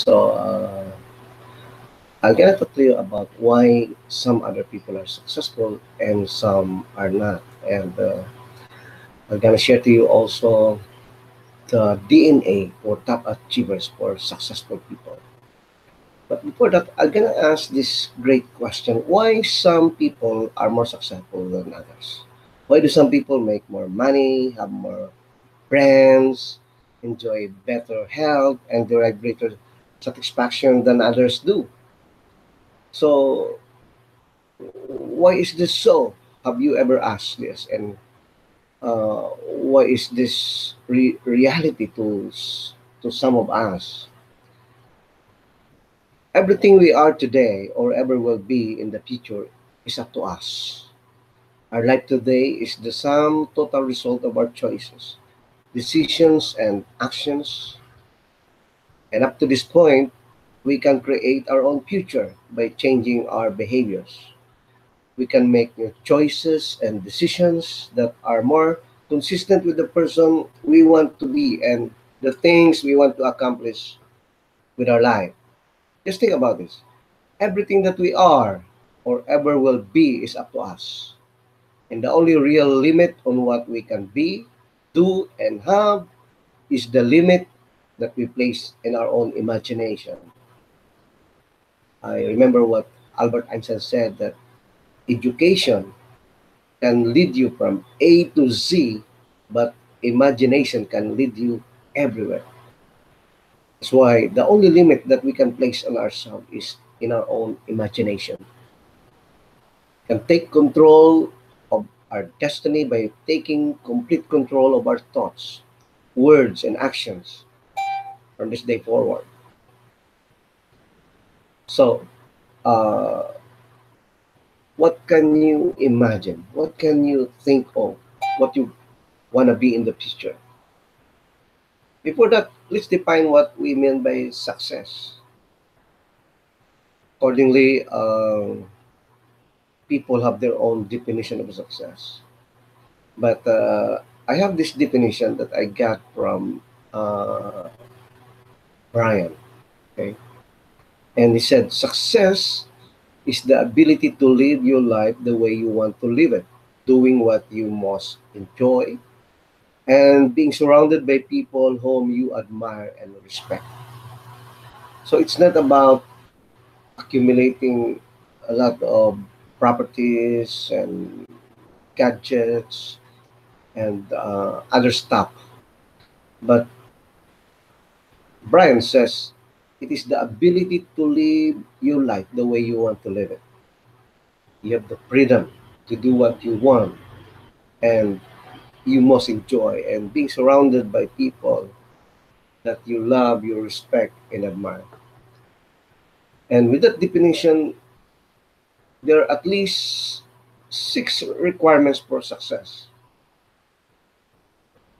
So I'm gonna talk to you about why some other people are successful and some are not, and I'm gonna share to you also the DNA or top achievers for successful people. But before that, I'm gonna ask this great question: why some people are more successful than others? Why do some people make more money, have more friends, enjoy better health, and derive greater satisfaction than others do? So, why is this so? Have you ever asked this? And why is this reality to some of us? Everything we are today or ever will be in the future is up to us. Our life today is the sum total result of our choices, decisions, and actions. And up to this point, we can create our own future by changing our behaviors. We can make new choices and decisions that are more consistent with the person we want to be and the things we want to accomplish with our life. Just think about this. Everything that we are or ever will be is up to us. And the only real limit on what we can be, do, and have is the limit that we place in our own imagination. I remember what Albert Einstein said that education can lead you from A to Z, but imagination can lead you everywhere. That's why the only limit that we can place on ourselves is in our own imagination. We can take control of our destiny by taking complete control of our thoughts, words, and actions from this day forward. So, uh, what can you imagine? What can you think of? What you want to be in the future? Before that, let's define what we mean by success. Accordingly, people have their own definition of success. But I have this definition that I got from uh, Brian. Okay, and he said success is the ability to live your life the way you want to live it, doing what you most enjoy, and being surrounded by people whom you admire and respect. So it's not about accumulating a lot of properties and gadgets and other stuff. But Brian says it is the ability to live your life the way you want to live it. You have the freedom to do what you want and you must enjoy, and being surrounded by people that you love, you respect, and admire. And with that definition, there are at least six requirements for success.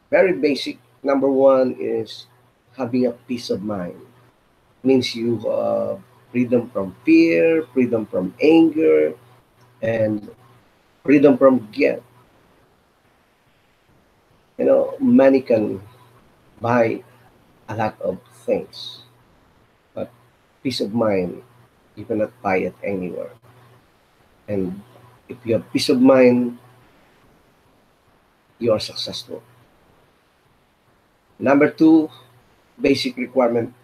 Very basic. Number one is having a peace of mind. Means you have freedom from fear, freedom from anger, and freedom from guilt. You know, money can buy a lot of things, but peace of mind, you cannot buy it anywhere. And if you have peace of mind, you are successful. Number two, basic requirement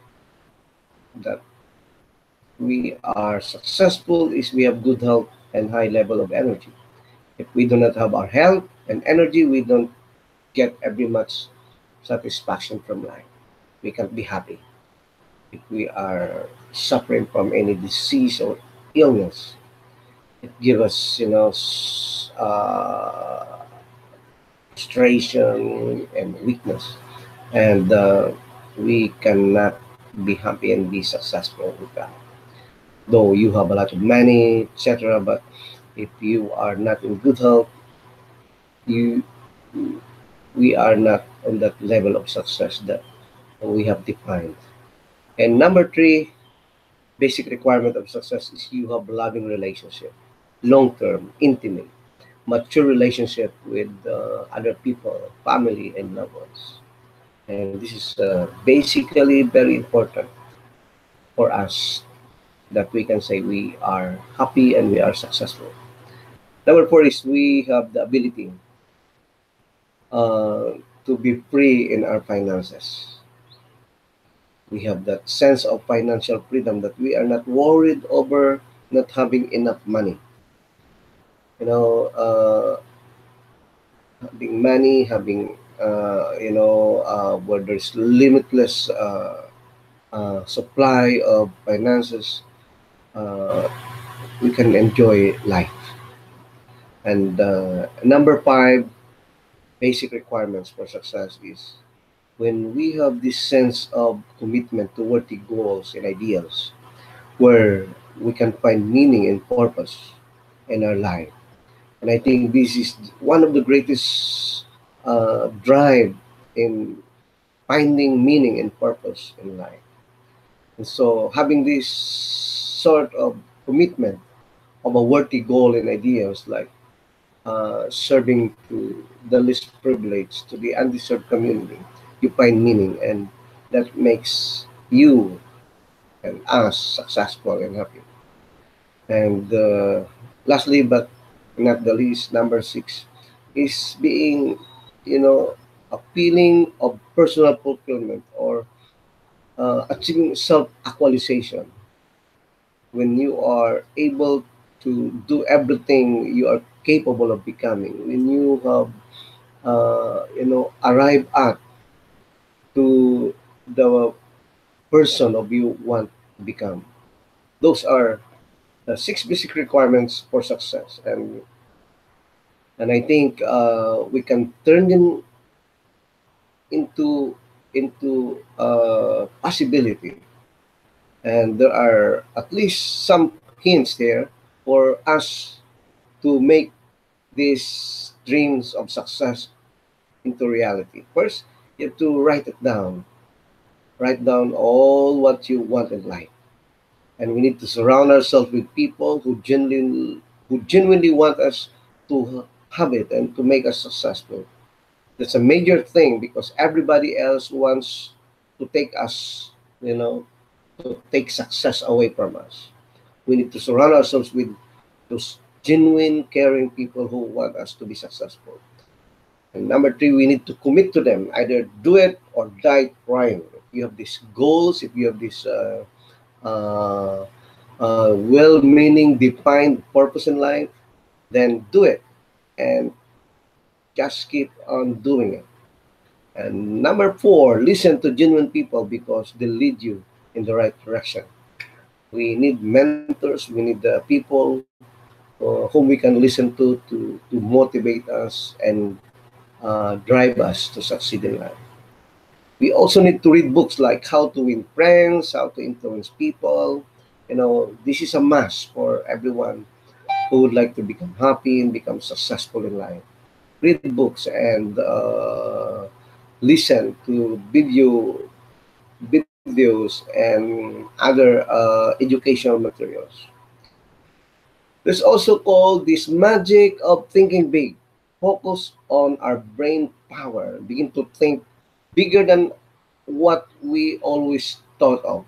that we are successful is we have good health and high level of energy. If we do not have our health and energy, we don't get every much satisfaction from life. We can't be happy. If we are suffering from any disease or illness, it gives us, frustration and weakness, and we cannot be happy and be successful with that. Though you have a lot of money, etc., but if you are not in good health, you we are not on that level of success that we have defined. And number three, basic requirement of success is you have loving relationship, long term, intimate, mature relationship with other people, family, and loved ones. And this is basically very important. for us that we can say we are happy and we are successful. Number four is we have the ability uh, to be free in our finances. We have that sense of financial freedom that we are not worried over not having enough money. You know, having money, having where there's limitless supply of finances, uh, we can enjoy life. And number five, basic requirements for success is when we have this sense of commitment toward the goals and ideals, where we can find meaning and purpose in our life. And I think this is one of the greatest drive in finding meaning and purpose in life. And so having this sort of commitment of a worthy goal and ideas like serving to the least privileged, to the undeserved community, you find meaning, and that makes you and us successful and happy. And lastly, but not the least, number six is being, a feeling of personal fulfillment or achieving self-actualization when you are able to do everything you are capable of becoming, when you have, arrive at to the person of you want to become. Those are the six basic requirements for success, and I think we can turn them into possibility. And there are at least some hints there for us to make these dreams of success into reality. First, you have to write it down. Write down all what you want in life, and we need to surround ourselves with people who genuinely want us to have it and to make us successful. That's a major thing because everybody else wants to take us, to take success away from us. We need to surround ourselves with those genuine, caring people who want us to be successful. And number three, we need to commit to them. Either do it or die trying. If you have these goals, if you have this uh, well-meaning, defined purpose in life, then do it and just keep on doing it. And number four, listen to genuine people because they lead you in the right direction. We need mentors, we need people whom we can listen to motivate us and drive us to succeed in life. We also need to read books like How to Win Friends, How to Influence People. This is a must for everyone who would like to become happy and become successful in life. Read books and listen to videos and other educational materials. There's also called this magic of thinking big. Focus on our brain power. Begin to think bigger than what we always thought of.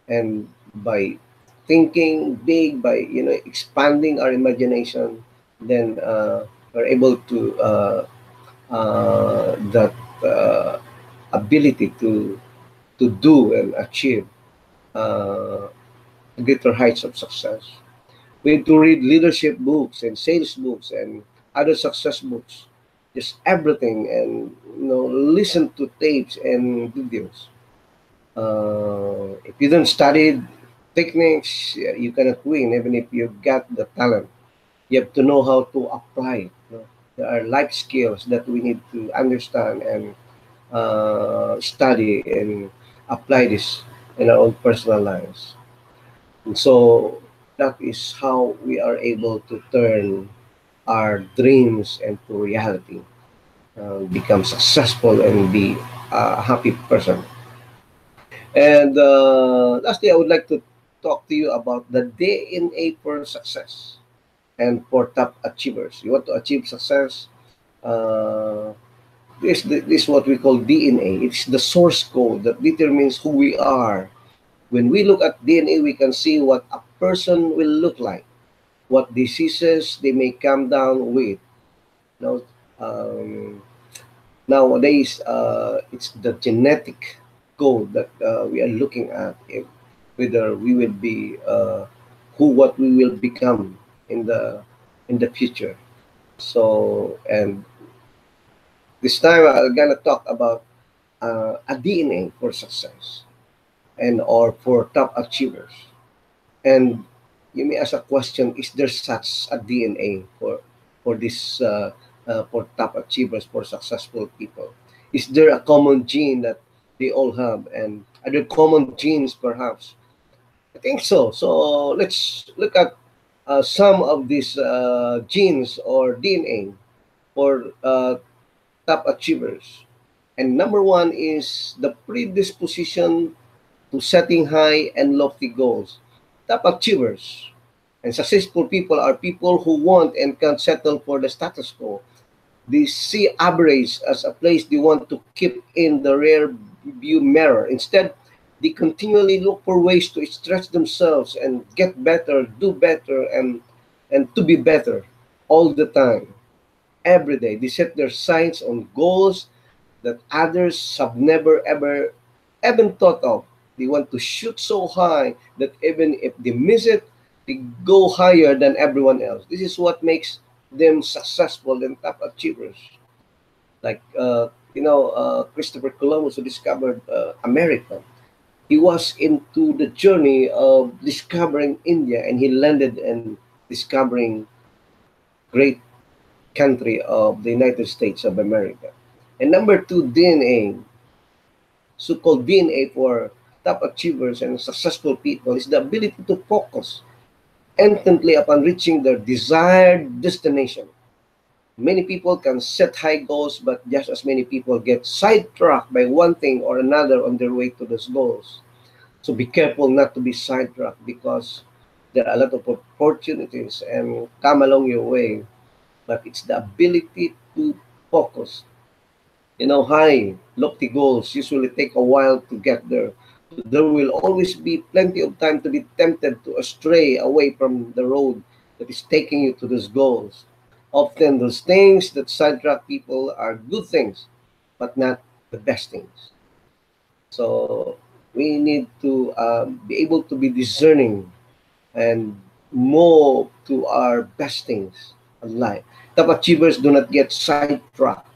And by thinking big, by expanding our imagination, then we're able to that uh, ability to do and achieve uh, greater heights of success. We need to read leadership books and sales books and other success books, just everything, and listen to tapes and videos. If you don't study techniques, you cannot win. Even if you got the talent, you have to know how to apply it. There are life skills that we need to understand and study and apply this in our own personal lives. And so that is how we are able to turn our dreams into reality, become successful, and be a happy person. And lastly, I would like to talk to you about the DNA for success and for top achievers. You want to achieve success? Uh, this is what we call DNA. It's the source code that determines who we are When we look at DNA, we can see what a person will look like, what diseases they may come down with. You know, um, nowadays, it's the genetic code that we are looking at, if, whether we will be what we will become in the future. So, and this time I'm gonna talk about a DNA for success and or for top achievers. And you may ask a question: is there such a DNA for this for top achievers, for successful people? Is there a common gene that they all have, and are there common genes perhaps? I think so. So let's look at some of these genes or DNA for top achievers. And number one is the predisposition to setting high and lofty goals. Top achievers and successful people are people who want and can't settle for the status quo. They see average as a place they want to keep in the rear view mirror. Instead, they continually look for ways to stretch themselves and get better, do better, and to be better all the time, every day. They set their sights on goals that others have never ever even thought of. They want to shoot so high that even if they miss it, they go higher than everyone else. This is what makes them successful and top achievers. Like Christopher Columbus, who discovered America. He was into the journey of discovering India, and he landed in discovering great country of the United States of America. And number two, DNA, so-called DNA for top achievers and successful people, is the ability to focus intently upon reaching their desired destination. Many people can set high goals, but just as many people get sidetracked by one thing or another on their way to those goals. So be careful not to be sidetracked, because there are a lot of opportunities and come along your way, but it's the ability to focus. High, lofty goals usually take a while to get there. So there will always be plenty of time to be tempted to stray away from the road that is taking you to those goals. Often those things that sidetrack people are good things, but not the best things. So we need to be able to be discerning and move to our best things in life. Top achievers do not get sidetracked.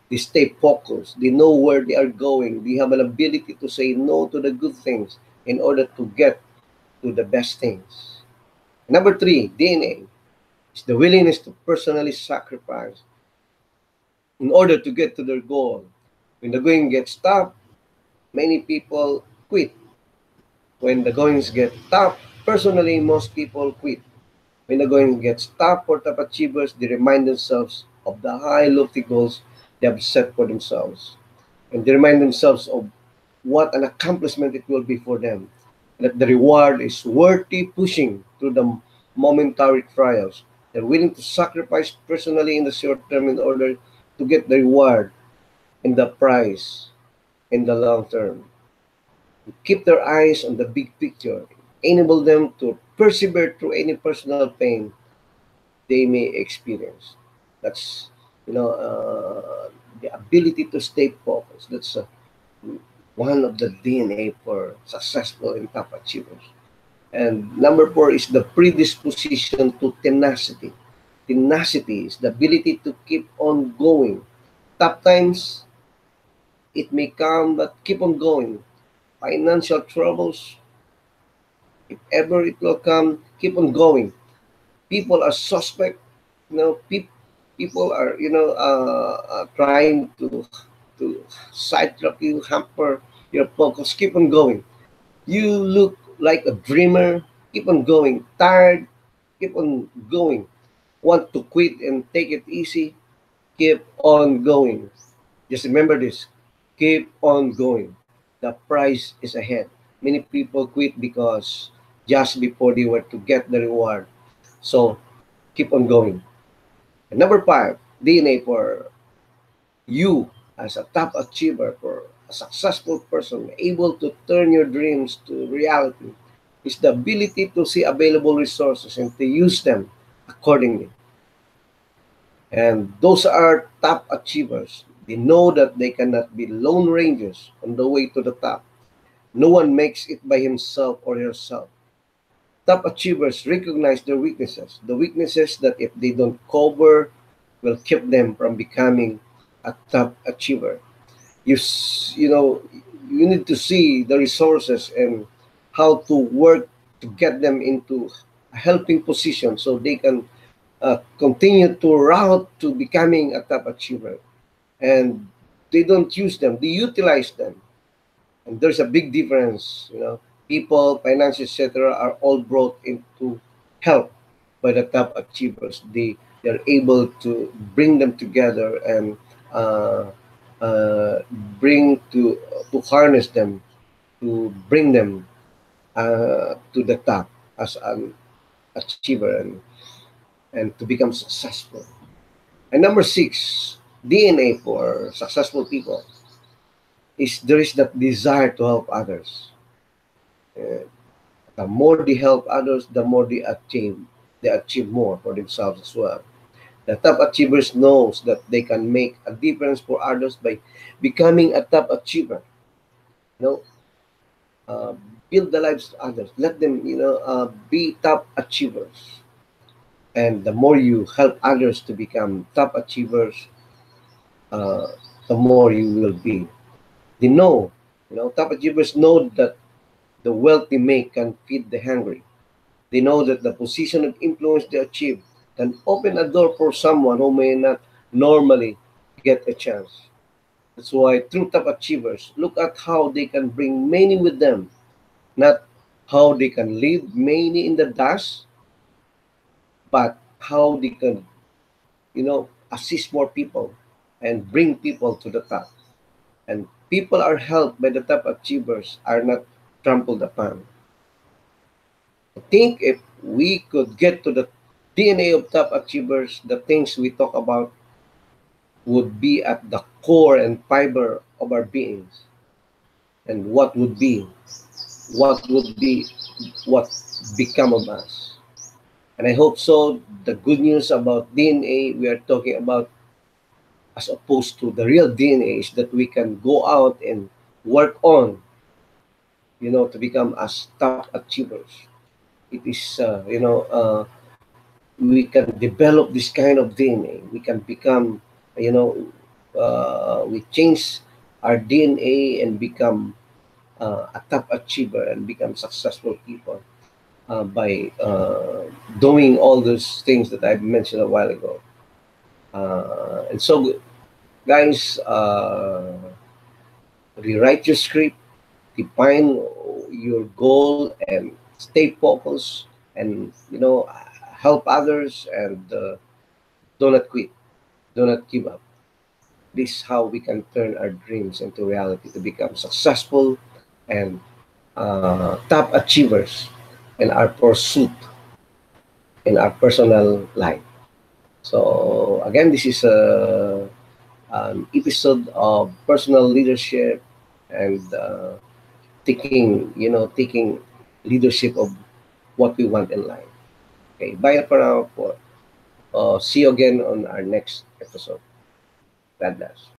They stay focused. They know where they are going. They have an ability to say no to the good things in order to get to the best things. Number three, DNA is the willingness to personally sacrifice in order to get to their goal. When the going gets tough, many people quit. When the goings get tough, personally, most people quit. When the going gets tough for top achievers, they remind themselves of the high, lofty goals they have set for themselves. And they remind themselves of what an accomplishment it will be for them. That the reward is worthy pushing through the momentary trials. They're willing to sacrifice personally in the short term in order to get the reward and the prize in the long term. Keep their eyes on the big picture, enable them to persevere through any personal pain they may experience. That's the ability to stay focused. That's one of the DNA for successful and top achievers. And number four is the predisposition to tenacity. Tenacity is the ability to keep on going. Tough times, it may come, but keep on going. Financial troubles, if ever it will come, keep on going. People are suspect. People are trying to sidetrack you, hamper your focus. Keep on going. You look like a dreamer. Keep on going. Tired. Keep on going. Want to quit and take it easy? Keep on going. Just remember this. Keep on going. The prize is ahead. Many people quit because just before they were to get the reward. So keep on going. And number five, DNA for you as a top achiever, for a successful person, able to turn your dreams to reality, is the ability to see available resources and to use them accordingly. And those are top achievers. They know that they cannot be lone rangers on the way to the top. No one makes it by himself or herself. Top achievers recognize their weaknesses, the weaknesses that if they don't cover will keep them from becoming a top achiever. You know, you need to see the resources and how to work to get them into a helping position so they can continue to route to becoming a top achiever. And they don't use them, they utilize them. And there's a big difference, you know. People, finance, etc., are all brought into help by the top achievers. They're able to bring them together and uh, uh, bring to harness them, to bring them to the top as an achiever and to become successful. And number six, DNA for successful people is there is that desire to help others. Uh, the more they help others, the more they achieve. They achieve more for themselves as well. The top achievers knows that they can make a difference for others by becoming a top achiever. You know, uh, build the lives of others. Let them, be top achievers. And the more you help others to become top achievers, uh, the more you will be. They know, top achievers know that the wealth they make can feed the hungry. They know that the position of influence they achieve can open a door for someone who may not normally get a chance. That's why true top achievers look at how they can bring many with them, not how they can leave many in the dust, but how they can, assist more people and bring people to the top. And people are helped by the top achievers are not trampled upon. I think if we could get to the DNA of top achievers, the things we talk about would be at the core and fiber of our beings. And what would be what become of us. And I hope so. The good news about DNA we are talking about, as opposed to the real DNA, is that we can go out and work on, to become as top achievers. It is, we can develop this kind of DNA. We can become, we change our DNA and become a top achiever and become successful people by doing all those things that I mentioned a while ago. And so, guys, rewrite your script, define your goal, and stay focused, and help others, and do not quit, do not give up. This is how we can turn our dreams into reality to become successful and top achievers in our pursuit in our personal life. So again, this is an episode of personal leadership and taking leadership of what we want in life. Okay, bye for now. See you again on our next episode. God bless.